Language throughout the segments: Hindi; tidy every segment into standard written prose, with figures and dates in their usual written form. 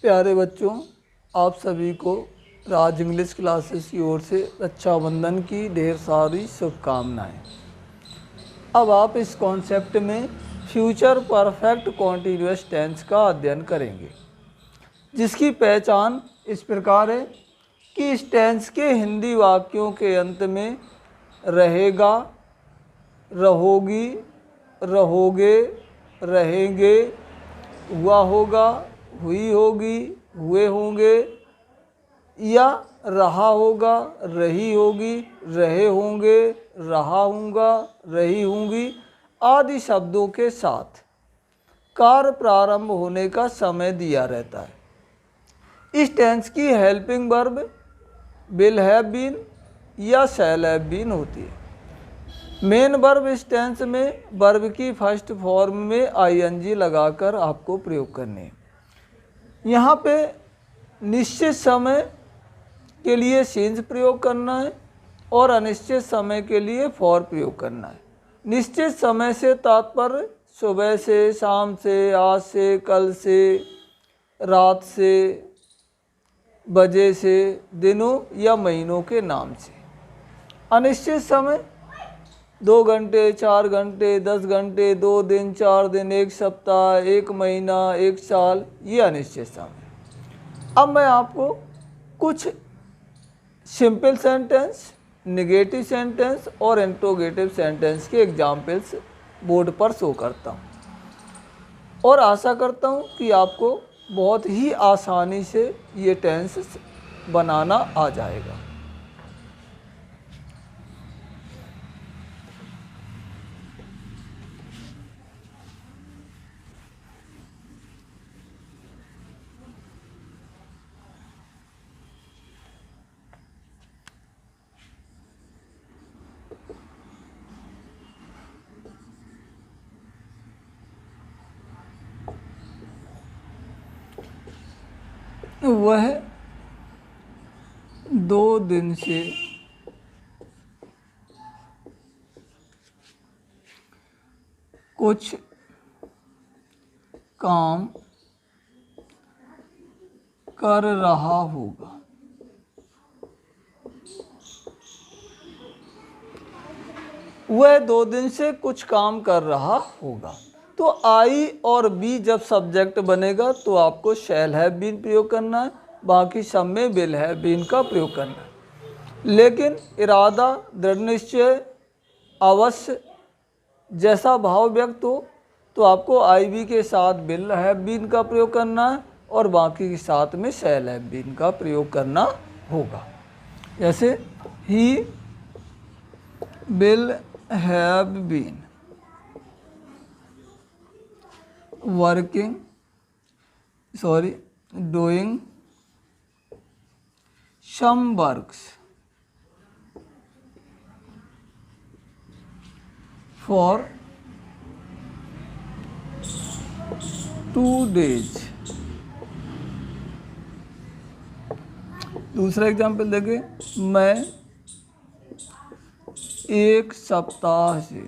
प्यारे बच्चों, आप सभी को राज इंग्लिश क्लासेस की ओर से रक्षाबंधन की ढेर सारी शुभकामनाएं। अब आप इस कॉन्सेप्ट में फ्यूचर परफेक्ट कॉन्टिन्यूअस टेंस का अध्ययन करेंगे, जिसकी पहचान इस प्रकार है कि इस टेंस के हिंदी वाक्यों के अंत में रहेगा, रहोगी, रहोगे, रहेंगे, हुआ होगा, हुई होगी, हुए होंगे या रहा होगा, रही होगी, रहे होंगे, रहा हूँगा, रही होंगी आदि शब्दों के साथ कार्य प्रारंभ होने का समय दिया रहता है। इस टेंस की helping verb will have been या शैल हैव बीन होती है। मेन वर्ब इस टेंस में वर्ब की फर्स्ट फॉर्म में आईएनजी लगाकर आपको प्रयोग करने हैं। यहाँ पे निश्चित समय के लिए सिंस प्रयोग करना है और अनिश्चित समय के लिए फॉर प्रयोग करना है। निश्चित समय से तात्पर्य सुबह से, शाम से, आज से, कल से, रात से, बजे से, दिनों या महीनों के नाम से। अनिश्चित समय 2 घंटे, 4 घंटे, 10 घंटे, 2 दिन, 4 दिन, 1 सप्ताह, 1 महीना, 1 साल, ये अनिश्चित समय। अब मैं आपको कुछ सिंपल सेंटेंस, नेगेटिव सेंटेंस और इंट्रोगेटिव सेंटेंस के एग्जाम्पल्स बोर्ड पर शो करता हूँ और आशा करता हूँ कि आपको बहुत ही आसानी से ये टेंस बनाना आ जाएगा। वह 2 दिन से कुछ काम कर रहा होगा। वह 2 दिन से कुछ काम कर रहा होगा। तो आई और बी जब सब्जेक्ट बनेगा तो आपको शैल हैव बीन प्रयोग करना है, बाकी सब में विल हैव बीन का प्रयोग करना है। लेकिन इरादा, दृढ़ निश्चय, अवश्य जैसा भाव व्यक्त हो तो आपको आई बी के साथ विल हैव बीन का प्रयोग करना है और बाकी के साथ में शैल हैव बीन का प्रयोग करना होगा। जैसे ही will have been doing some works for 2 days। दूसरा एग्जाम्पल देखें, मैं 1 सप्ताह से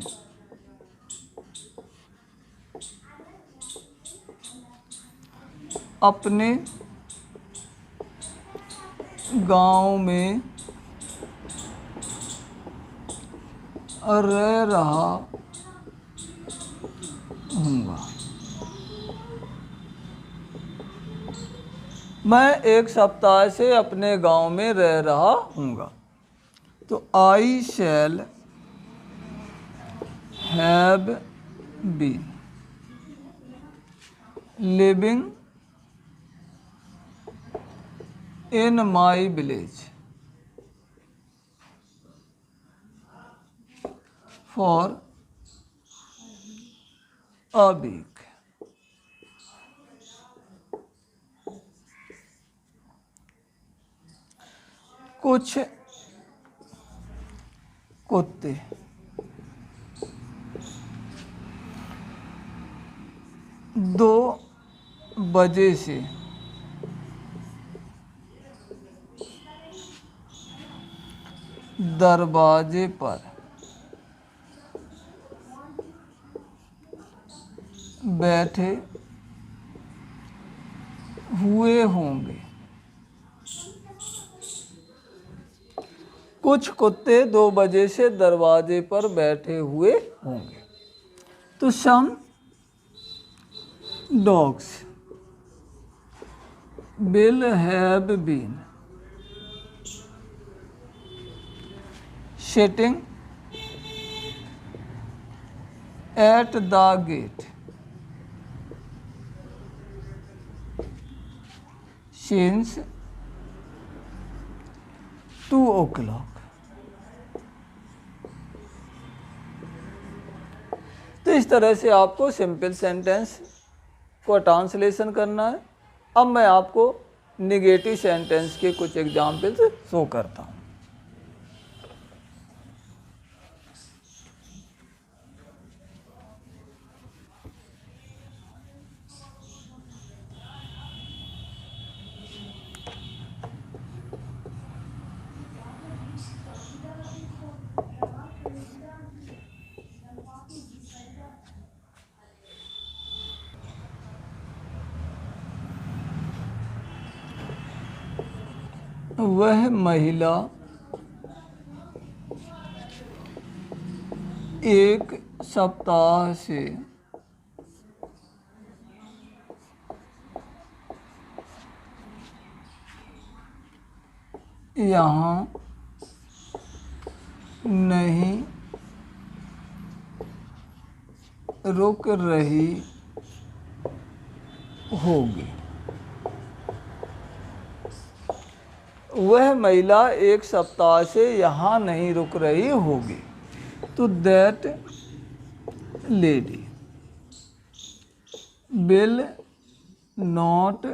अपने गांव में रह रहा हूँगा। मैं 1 सप्ताह से अपने गांव में रह रहा हूँगा। तो I shall have been living in my village for a week। कुछ कुत्ते 2 बजे से दरवाजे पर बैठे हुए होंगे। कुछ कुत्ते 2 बजे से दरवाजे पर बैठे हुए होंगे। तो some dogs will have been sitting at the gate since 2 o'clock। तो इस तरह से आपको सिंपल सेंटेंस को ट्रांसलेशन करना है। अब मैं आपको निगेटिव सेंटेंस के कुछ एग्जाम्पल्स शो करता हूँ। वह महिला एक सप्ताह से यहाँ नहीं रुक रही होगी। वह महिला एक सप्ताह से यहाँ नहीं रुक रही होगी। तो that lady will not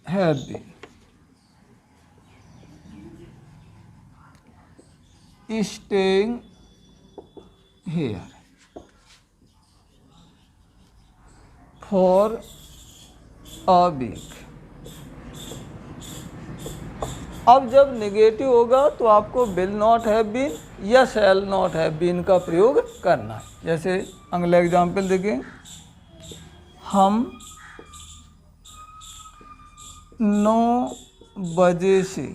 have been staying here for a week। अब जब निगेटिव होगा तो आपको विल नॉट हैव बीन या शैल नॉट हैव बीन का प्रयोग करना है। जैसे अगला एग्जाम्पल देखें, हम 9 बजे से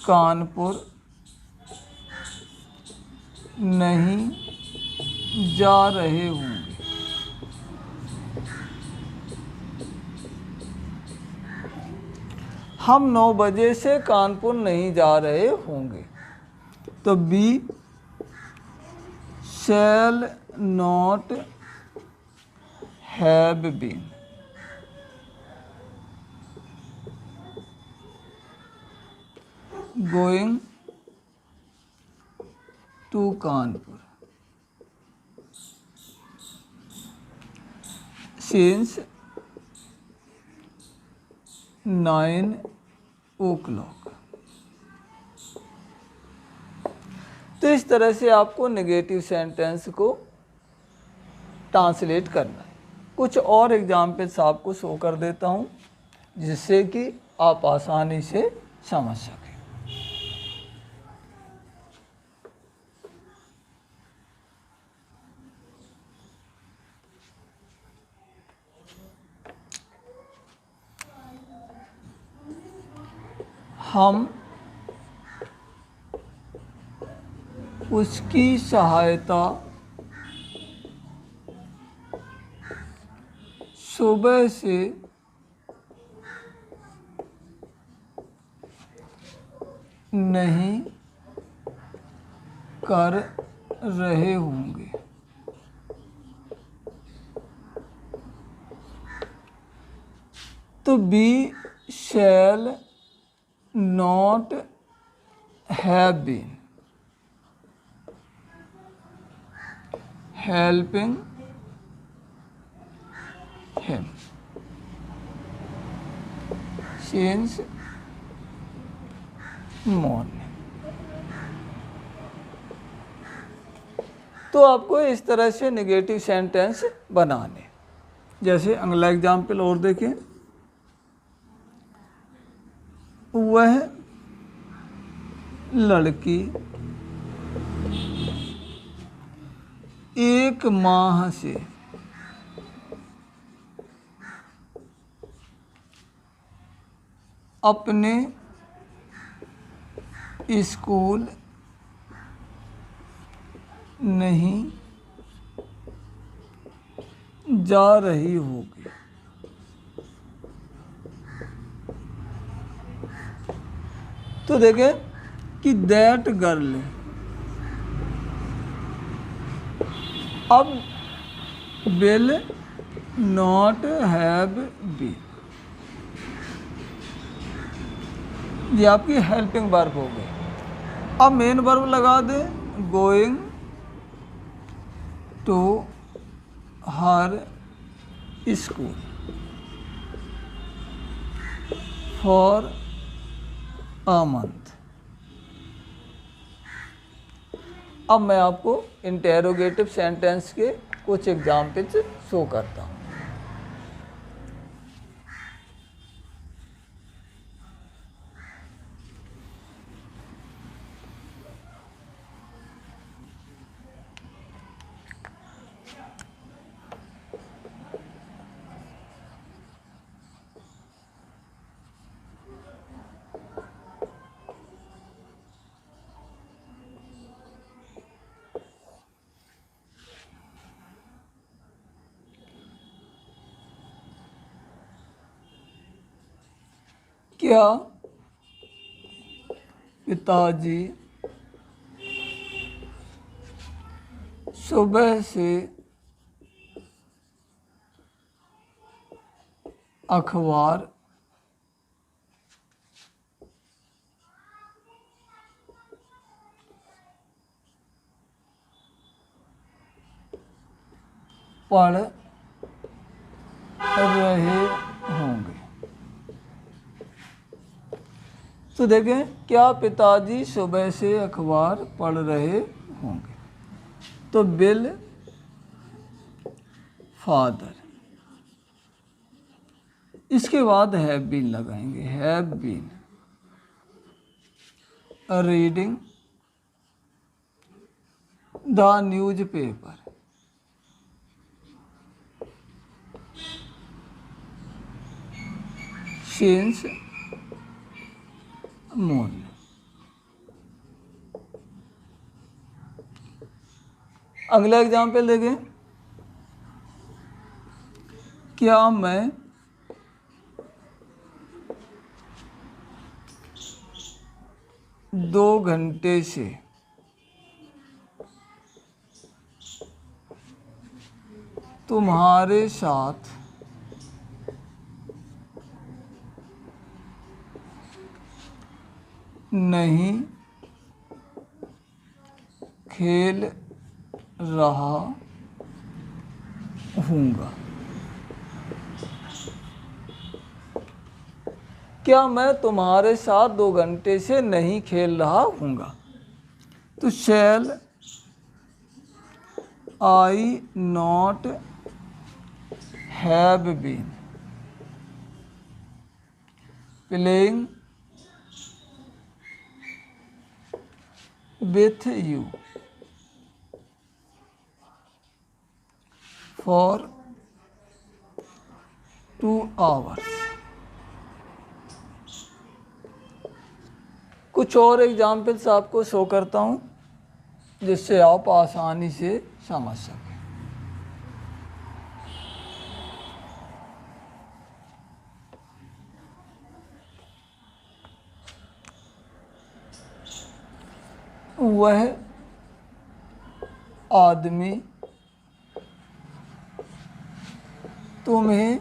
कानपुर नहीं जा रहे होंगे। हम 9 बजे से कानपुर नहीं जा रहे होंगे। तो we shall not have been going to Kanpur since 9 o'clock। तो इस तरह से आपको नेगेटिव सेंटेंस को ट्रांसलेट करना है। कुछ और एग्जाम्पल्स आपको शो कर देता हूँ जिससे कि आप आसानी से समझ सकें। हम उसकी सहायता सुबह से नहीं कर रहे होंगे। तो we shall not have been helping him since morning। तो आपको इस तरह से नेगेटिव सेंटेंस बनाने। जैसे अगला एग्जाम्पल और देखें, वह लड़की 1 माह से अपने स्कूल नहीं जा रही होगी। तो देखें कि दैट गर्ल, अब विल नॉट हैव बीन, ये आपकी हेल्पिंग वर्ब हो गई। अब मेन वर्ब लगा दे, going to her school for a month. अब मैं आपको इंटेरोगेटिव सेंटेंस के कुछ एग्जाम्पल्स शो करता हूँ। क्या पिताजी सुबह से अखबार पढ़ रहे होंगे? तो देखें, क्या पिताजी सुबह से अखबार पढ़ रहे होंगे? तो विल फादर, इसके बाद हैव बीन लगाएंगे। Have been reading the newspaper since morning. अगला एग्जाम्पल देखें, क्या मैं 2 घंटे से तुम्हारे साथ नहीं खेल रहा हूँगा? क्या मैं तुम्हारे साथ 2 घंटे से नहीं खेल रहा हूँगा? तो shall I not have been playing with you for 2 hours? कुछ और एग्जाम्पल्स आपको शो करता हूँ जिससे आप आसानी से समझ सकें। वह आदमी तुम्हें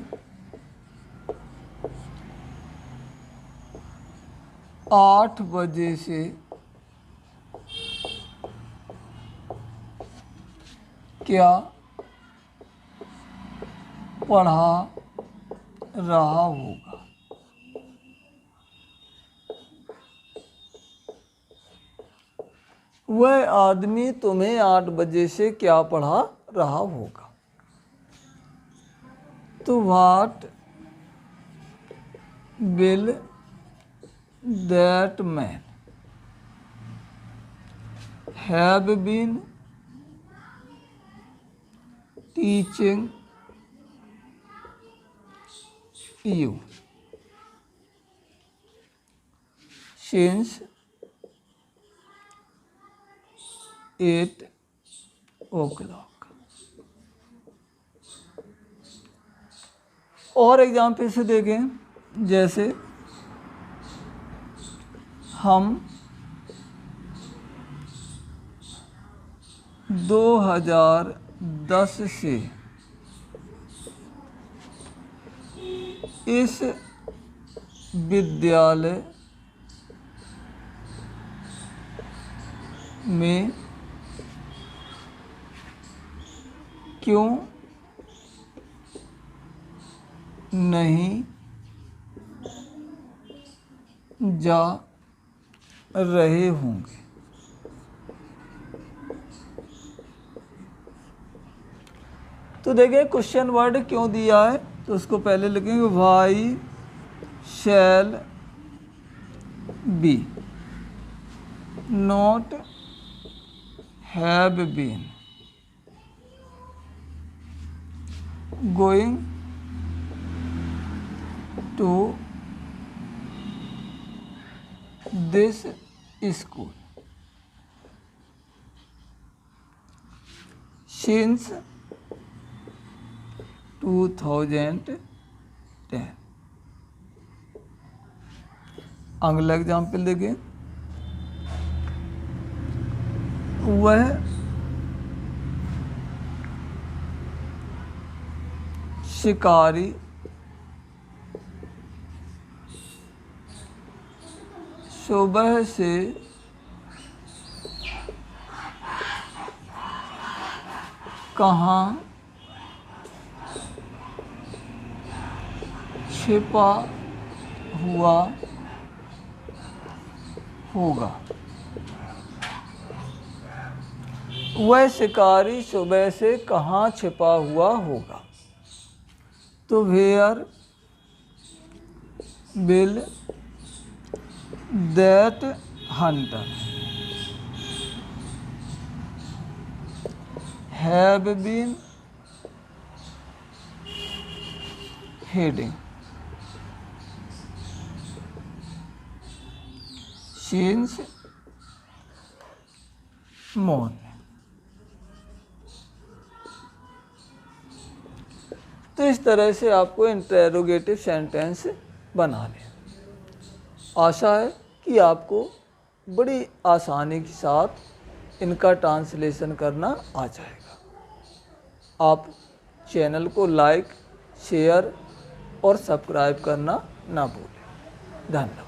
8 बजे से क्या पढ़ा रहा होगा? वह आदमी तुम्हें 8 बजे से क्या पढ़ा रहा होगा? तो what will that man have been teaching you since 8 o'clock। और एग्जाम्पल से देखें, जैसे हम 2010 से इस विद्यालय में क्यों नहीं जा रहे होंगे। तो देखिए क्वेश्चन वर्ड क्यों दिया है, तो उसको पहले लिखेंगे why shall be not have been going to this school since 2010। अगला एग्जाम्पल देखिए, वह शिकारी सुबह से कहाँ छिपा हुआ होगा। वह शिकारी सुबह से कहाँ छिपा हुआ होगा। तो where will that hunter have been hiding since morning। तो इस तरह से आपको इंटरोगेटिव सेंटेंस बना लें। आशा है कि आपको बड़ी आसानी के साथ इनका ट्रांसलेशन करना आ जाएगा। आप चैनल को लाइक, शेयर और सब्सक्राइब करना ना भूलें। धन्यवाद।